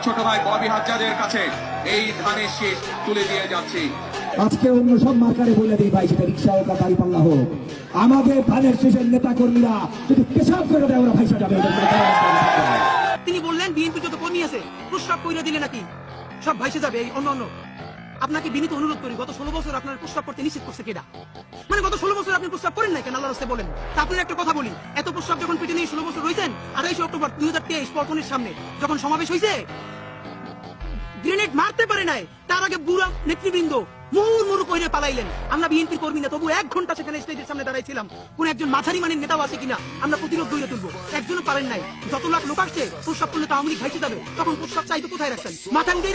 ছোট ভাই ববি হাজ্জাদের কাছে এই ধানের শীষ তুলে দিয়ে যাচ্ছি। আজকে অন্য সব মার্কারে বলে দিই ভাই, সেটা রিক্সা হোক আর দাড়ি পাল্লা হোক, আমাদের ধানের শীষের নেতা কর্মীরা যদি পেশাব করে দেয় ওরা ভাইসা যাবে। তিনি বললেন বিএনপি যত কর্মী আছে প্রস্রাব কইরা দিলে নাকি সব ভাইসে যাবে। এই অন্য আপনাকে বিনীত অনুরোধ করি, গত 16 বছর আপনার প্রস্রাব করতে নিষেধ করছে কেডা? মানে গত 16 বছর আপনি প্রস্রাব করেন নাই কেন? আল্লাহর রাস্তায় বলেন। তা আপনার একটা কথা বলি, এত প্রস্রাব যখন পেটে নিয়ে 16 বছর রয়েছেন, 28 অক্টোবর 2023 পল্টনের সামনে যখন সমাবেশ হয়েছে, গ্রেনেড মারতে পারে নাই, তার আগে বুড়া নেতৃবৃন্দ মুহুর্মুহু কইরে পালাইলেন। আমরা বিএনপির কর্মী না, তবু 1 ঘন্টা সেখানে স্টেজের সামনে দাঁড়াইছিলাম, কোন একজন মাঝারি মানের নেতাও আছে কিনা আমরা প্রতিরোধ গড়ে তুলবো। একজনও পারেন নাই। যত লাখ লোক আসছে প্রস্রাব করলে তো আওয়ামী লীগ খাইতে যাবে, তখন প্রস্রাব চাইতে কোথায় রাখছেন? মাথা উঠে